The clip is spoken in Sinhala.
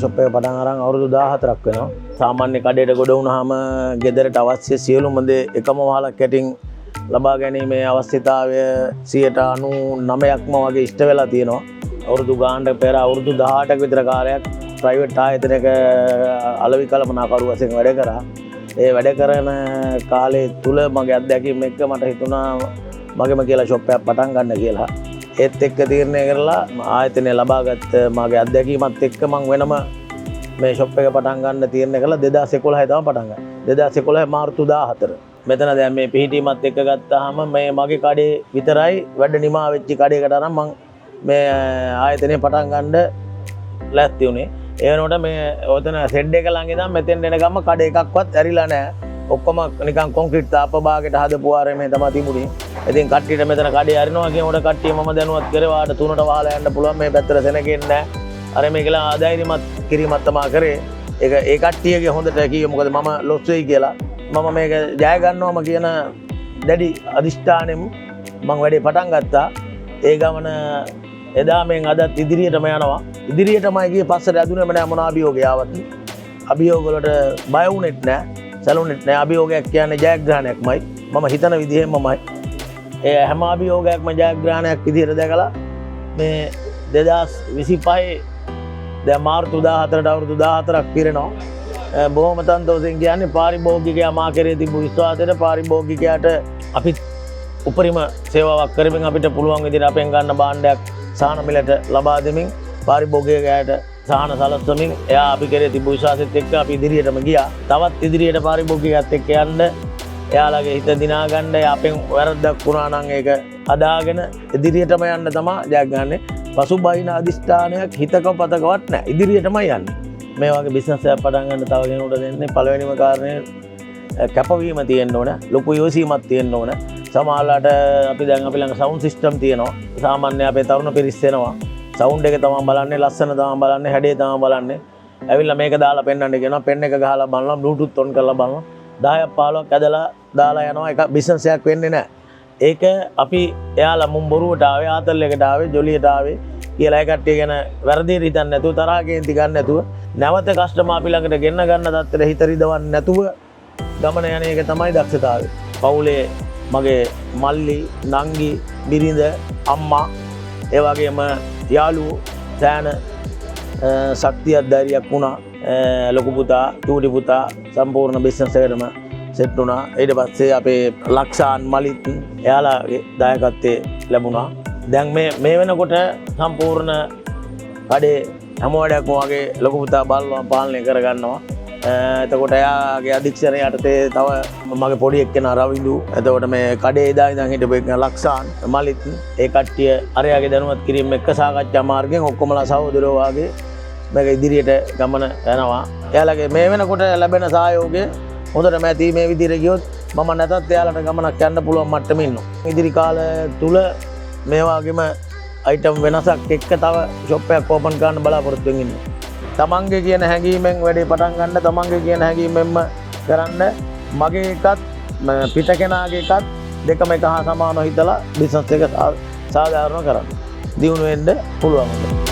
ෂොප් එක පටන් අරන් අවුරුදු 14ක් වෙනවා. සාමාන්‍ය කඩේට ගොඩ වුණාම ගෙදරට අවශ්‍ය සියලුම දේ එකම වහලක් යටින් ලබා ගැනීමේ අවශ්‍යතාවය 99%ක්ම වගේ ඉෂ්ට වෙලා තියෙනවා. අවුරුදු ගානකට පෙර අවුරුදු 18ක විතර කාලයක් ප්‍රයිවට් ආයතනයක අලෙවි කළමනාකරු වශයෙන් වැඩ කරා. ඒ වැඩ කරන කාලේ තුල මගේ අත්දැකීම් එක්ක මට හිතුණා මගේම කියලා ෂොප් එකක් පටන් ගන්න කියලා. ඒත් එක්ක තීරණය කරලා ආයතනය ලබාගත් මගේ අත්දැකීමත් එක්ක මම වෙනම මේ ෂොප් එක පටන් ගන්න තීරණය කළා 2011 තමයි පටන් ගන්නේ. 2011 මාර්තු 14. මෙතන දැන් මේ පිහිටීමත් එක්ක ගත්තාම මේ මගේ කඩේ විතරයි වැඩ නිමා වෙච්ච කඩේකට අරන් මම මේ ආයතනය පටන් ගන්න ලෑස්ති වුණේ. ඒ වෙනකොට මේ ඔතන සෙඩ් එක ළඟ ඉඳන් මෙතෙන් එනකම්ම කඩේ එකක්වත් ඇරිලා නැහැ. ඔක්කොම නිකන් කොන්ක්‍රීට් තාප භාගයට හදපු ආරේ තමයි තිබුණේ. ඉතින් කට්ටියට මෙතන කඩේ අරිනවා කියනකොට කට්ටිය මම දැනුවත් කරේ වාට තුනට වහලා යන්න පුළුවන් මේ පැත්තට සෙනගෙන්නේ නැහැ. අර මේ කියලා ආදායරිමත් කිරීමත් තමයි කරේ. ඒක ඒ කට්ටියගේ හොඳට කිව්වේ මොකද මම ලොස් වෙයි කියලා. මම මේක ජය ගන්නවම කියන දැඩි අදිෂ්ඨානෙම මම වැඩේ පටන් ගත්තා. ඒ ගමන එදා මෙන් අදත් ඉදිරියටම යනවා. ඉදිරියටමයි ගියේ පස්සට ඇදුනේම නෑ මොන අභියෝගය ආවත්. අභියෝග වලට බය වුණෙත් නෑ. සැලුනෙත් නෑ. අභියෝගයක් කියන්නේ ජයග්‍රහණයක්මයි. මම හිතන විදිහෙමමයි. ඒ හැම අභියෝගයක්ම ජයග්‍රහණයක් විදිහට දැකලා මේ 2025 දැන් මාර්තු 14ට අවුරුදු 14ක් පිරෙනවා. බොහොම සන්තෝෂෙන් කියන්නේ පාරිභෝගිකයා මා කෙරේ තිබු විශ්වාසයට පාරිභෝගිකයාට අපිත් උපරිම සේවාවක් කරමින් අපිට පුළුවන් විදිහට අපෙන් ගන්න භාණ්ඩයක් සාහන මිලට ලබා දෙමින් පාරිභෝගිකයාට සාහන සලස්වමින් එයා අපි කෙරේ තිබු විශ්වාසෙත් එක්ක අපි ඉදිරියටම ගියා. තවත් ඉදිරියට පාරිභෝගිකයාත් එක්ක යන්න එයාලගේ හිත දිනා ගන්න අපෙන් වැරද්දක් වුණා නම් ඒක අදාගෙන ඉදිරියටම යන්න තමයි ජයග්‍රහණය. පසුබහින අදිෂ්ඨානයක් හිතක පතකවත් නැහැ. ඉදිරියටමයි යන්නේ. මේ වගේ බිස්නස් එකක් පටන් ගන්න තව කෙනෙකුට දෙන්නේ පළවෙනිම කාරණේ කැපවීම තියෙන්න ඕන. ලොකු යොසීමක් තියෙන්න ඕන. සමහරවිට අපි ළඟ සවුන්ඩ් සිස්ටම් තියෙනවා. සාමාන්‍ය අපේ තරුණ පිරිස් එනවා. සවුන්ඩ් එක තමයි බලන්නේ, ලස්සන තමයි බලන්නේ, හැඩේ තමයි බලන්නේ. ඇවිල්ලා මේක දාලා පෙන්නන්න කියනවා. පෙන් එක ගහලා බලනවා, බ්ලූටූත් ඔන් කරලා බලනවා. 10ක් 15ක් ඇදලා දාලා යනවා. ඒක බිස්නස් එකක් වෙන්නේ නැහැ. ඒක අපි එයාලා මුම් බොරුවට ආවේ, ආතල් එකට ආවේ, ජොලියට ආවේ කියලා ඒ කට්ටිය ගැන වැරදි හිතන්නේ නැතුව, තරහා කේන්ති ගන්න නැතුව, නැවත කස්ටමර් අපි ළඟට ගෙන්න ගන්න තත්ත්වෙට හිත රිදවන්නේ නැතුව ගමන යන එක තමයි දක්ෂතාවය. පවුලේ මගේ මල්ලි, නංගි, බිරිඳ, අම්මා, ඒ වගේම යාළුවෝ සෑන ශක්තියක් ධෛර්යයක් වුණා. ලොකු පුතා, චූටි පුතා සම්පූර්ණ බිස්නස් එකටම සෙට් වුණා. ඊට පස්සේ අපේ ලක්ෂාන් මලිත් එයාලාගේ දායකත්වයේ ලැබුණා. දැන් මේ වෙනකොට සම්පූර්ණ කඩේ හැම වැඩක්ම වගේ ලොකු පුතා බලනවා පාලනය කරගන්නවා. එතකොට එයාගේ අධික්ෂණය යටතේ තව මගේ පොඩි එක්කෙනා රවිඳු. එතකොට මේ කඩේ එදා ඉඳන් හිටපු එක්කෙනා ලක්ෂාන් මලිත් ඒ කට්ටිය අරයාගේ දැනුවත් කිරීම එක්ක සාකච්ඡා මාර්ගයෙන් ඔක්කොමලා සහෝදරයෝ වාගේ මේක ඉදිරියට ගමන යනවා. එයාලගේ මේ වෙනකොට ලැබෙන සහයෝගය හොඳට මැති මේ විදිහට ගියොත් මම නැතත් එයාලට ගමනක් යන්න පුළුවන් මට්ටමේ ඉන්නවා. ඉදිරි කාලය තුල මේ වගේම අයිටම් වෙනසක් එක්ක තව ෂොප් එකක් ඕපන් කරන්න බලාපොරොත්තු වෙමින් ඉන්නවා. තමන්ගේ කියන හැඟීමෙන් වැඩේ පටන් ගන්න, තමන්ගේ කියන හැඟීමෙන්ම කරන්න. මගේ එකත් පිට කෙනාගේ එකත් දෙකම එක හා සමානව හිතලා බිස්නස් එක සාධාරණ කරන්න. දියුණු වෙන්න පුළුවන්.